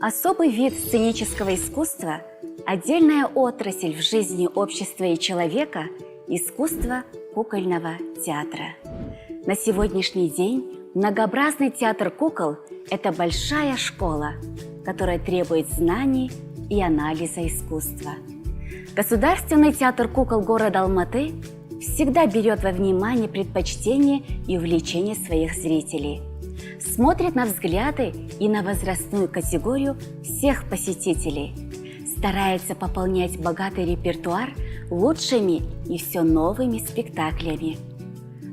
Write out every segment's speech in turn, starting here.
Особый вид сценического искусства – отдельная отрасль в жизни общества и человека – искусство кукольного театра. На сегодняшний день многообразный театр кукол – это большая школа, которая требует знаний и анализа искусства. Государственный театр кукол города Алматы всегда берет во внимание предпочтения и увлечения своих зрителей, смотрит на взгляды и на возрастную категорию всех посетителей, старается пополнять богатый репертуар лучшими и все новыми спектаклями.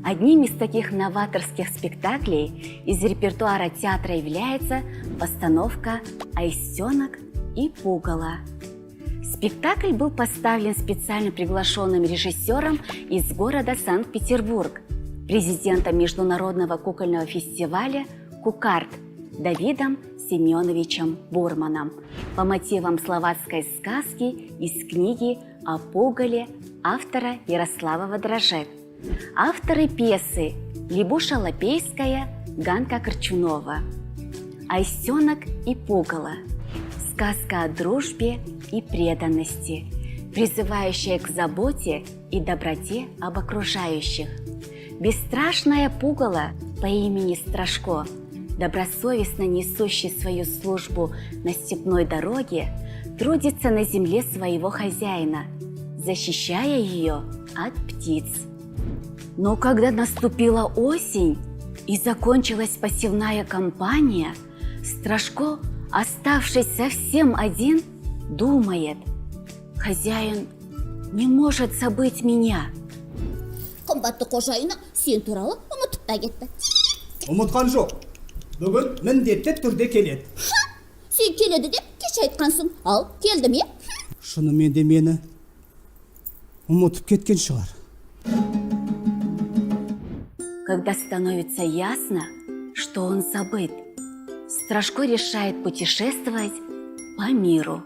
Одним из таких новаторских спектаклей из репертуара театра является постановка «Аистенок и пугало». Спектакль был поставлен специально приглашенным режиссером из города Санкт-Петербург, президентом Международного кукольного фестиваля «Кукарт» Давидом Семеновичем Бурманом по мотивам словацкой сказки из книги о пугале автора Ярослава Водражек. Авторы пьесы Либуша Лапейская, Ганка Корчунова. «Аистенок и пугало» – сказка о дружбе и преданности, призывающая к заботе и доброте об окружающих. Бесстрашное пугало по имени Страшко, добросовестно несущий свою службу на степной дороге, трудится на земле своего хозяина, защищая ее от птиц. Но когда наступила осень и закончилась посевная кампания, Страшко, оставшись совсем один, думает: хозяин не может забыть меня. Қымбатты қожайыны сен туралы ұмытып та кетті. Ұмытқан жоқ. Бүгін міндетті түрде келеді. Сен келеді деп кеше айтқансың. Ал, келді ме? Шынымен де мені ұмытып кеткен шығар. Когда становится ясно, что он забыт, Страшко решает путешествовать по миру.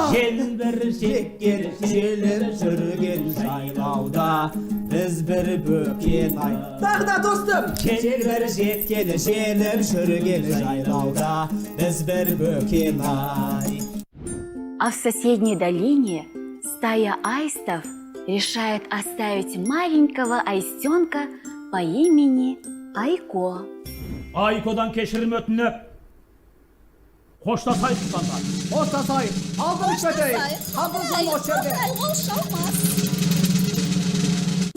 Желбір шекер желіп жүрген жайлауда біз бір бөкен ай. Тағы да достым. Желбір шекер желіп жүрген жайлауда біз бір бөкен ай. А в соседней долине стая аистов решает оставить маленького аистенка по имени Айко. Айкодан кешірім өтініп, қоштасайық қысқанда. Қоштасайық. Алдым шөтей. Қабылдан Қошталмас.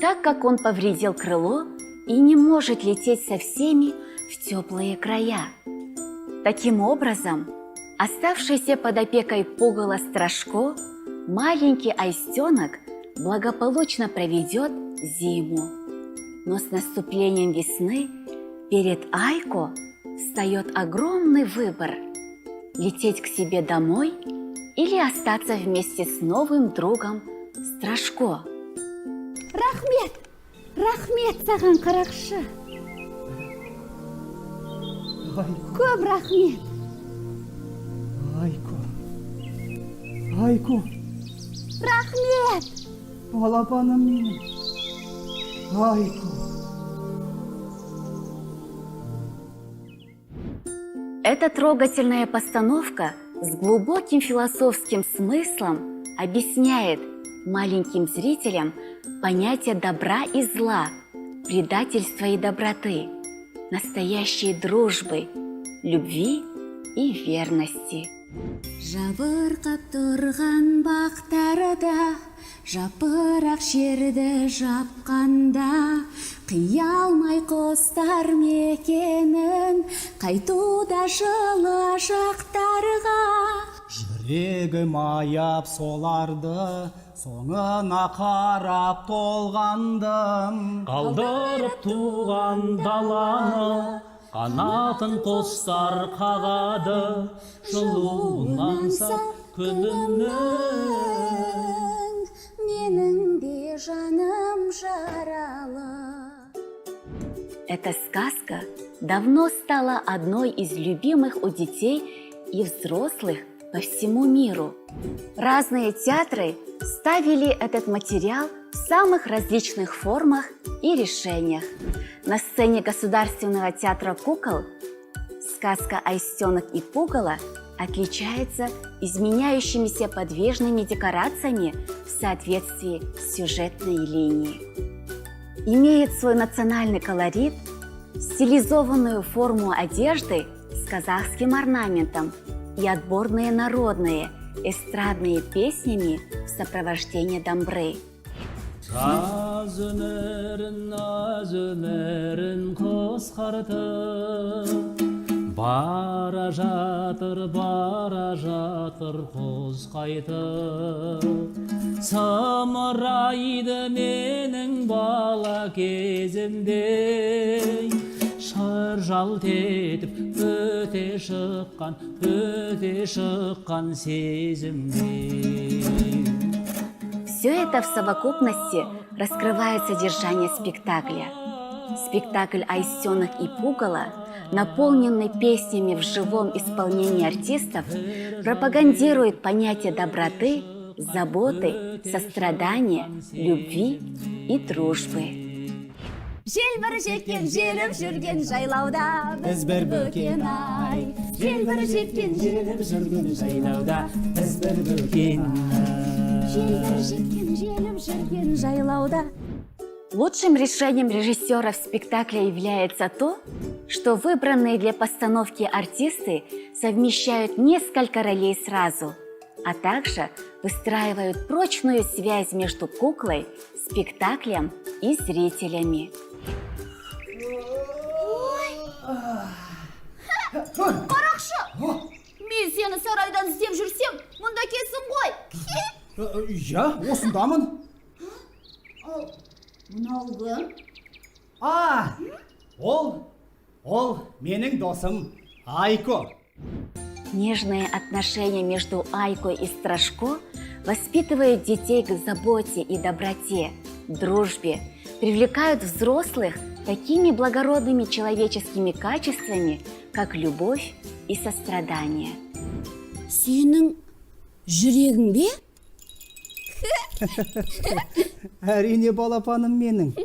Так как он повредил крыло и не может лететь со всеми в теплые края. Таким образом, оставшийся под опекой пугало Страшко, маленький аистенок благополучно проведет зиму. Но с наступлением весны перед Айко встает огромный выбор – лететь к себе домой или остаться вместе с новым другом Страшко. Рахмет саған қарақшы. Көп рахмет. Айко. Рахмет. Балапаным менің. Айко. Эта трогательная постановка с глубоким философским смыслом объясняет маленьким зрителям понятие добра и зла, предательства и доброты, настоящей дружбы, любви и верности. Жабырқап тұрған бақтарда, жапырақ жерді жапқанда, қия алмай құстар мекенін, қайтуда жылы жақтарға. Жүрегім аяп соларды, соңына қарап толғандым. Қалдырып туған даланы, қанатын құстар қағады, жылуын аңсап күнімнің. менің де жаным жаралы. Эта сказка давно стала одной из любимых у детей и взрослых по всему миру. Разные театры ставили этот материал в самых различных формах и решениях. На сцене Государственного театра кукол сказка «Аистенок и пугало» отличается изменяющимися подвижными декорациями в соответствии с сюжетной линией. Имеет свой национальный колорит, стилизованную форму одежды с казахским орнаментом и отборные народные эстрадные песнями в сопровождении домбры. Жаз өмірін, наз өмірін қысқартып, бара жатыр құз қайтып. Самырайды менің бала кезімдей, шыр жалт етіп өте шыққан сезімдей. Все это в совокупности раскрывает содержание спектакля. Спектакль «Аистенок и пугало», наполненный песнями в живом исполнении артистов, пропагандирует понятие доброты, заботы, сострадания, любви и дружбы. Желбір жеккен желіп жүрген жайлауда біз бір бөкен ай. Желбір жеккен желіп жүрген жайлауда біз бір бөкен ай. Желбір жеккен желіп жүрген жайлауда. Лучшим решением режиссера в спектакле является то, что выбранные для постановки артисты совмещают несколько ролей сразу, а также выстраивают прочную связь между куклой, спектаклем и зрителями. Қарақшы, мен сені сарайдан іздеп жүрсем, мұнда келсің ғой. Иә, осындамын. Мынау кім? Ол менің досым Айко. Нежные отношения между Айко и Страшко воспитывают детей к заботе и доброте, дружбе, привлекают взрослых такими благородными человеческими качествами, как любовь и сострадание. Сенің жүрегің бе? Әрине балапаным менің.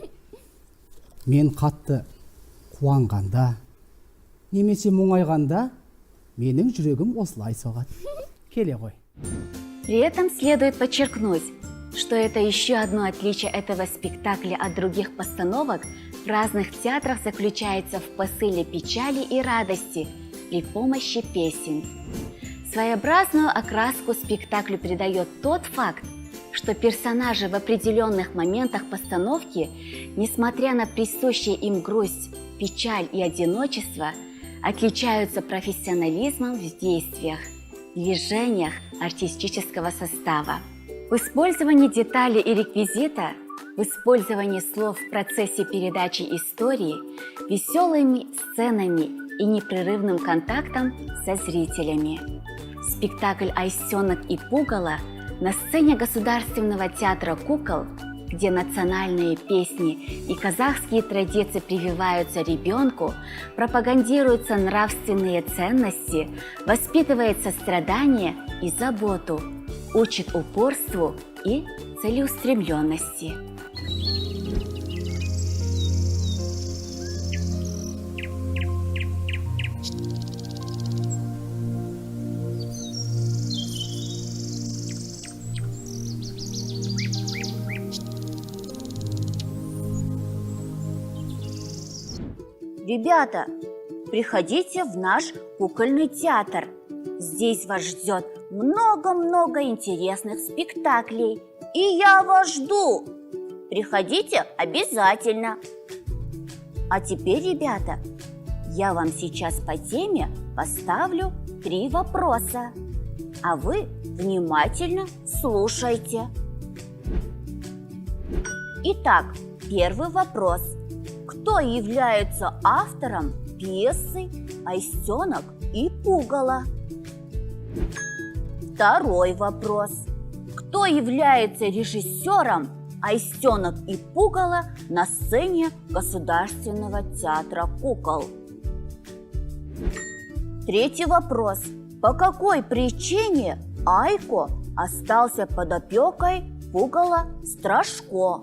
Мен қатты қуанғанда, немесе мұңайғанда, менің жүрегім осылай соғады. Келе ғой. При этом следует подчеркнуть, что это еще одно отличие этого спектакля от других постановок в разных театрах заключается в посыле печали и радости при помощи песен. Своеобразную окраску спектаклю придает тот факт, что персонажи в определенных моментах постановки, несмотря на присущие им грусть, печаль и одиночество, отличаются профессионализмом в действиях, движениях артистического состава. В использовании деталей и реквизита, в использовании слов в процессе передачи истории, веселыми сценами и непрерывным контактом со зрителями. Спектакль «Аистенок и пугало» на сцене Государственного театра кукол, где национальные песни и казахские традиции прививаются ребенку, пропагандируются нравственные ценности, воспитывает сострадание и заботу, учит упорству и целеустремленности. Ребята, приходите в наш кукольный театр. Здесь вас ждет много-много интересных спектаклей. И я вас жду. Приходите обязательно. А теперь, ребята, я вам сейчас по теме поставлю 3 вопроса. А вы внимательно слушайте. Итак, первый вопрос. Кто является автором пьесы «Аистенок и пугало»? Второй вопрос. Кто является режиссером «Айстенок и пугало» на сцене Государственного театра кукол? Третий вопрос. По какой причине Айко остался под опекой пугала Страшко?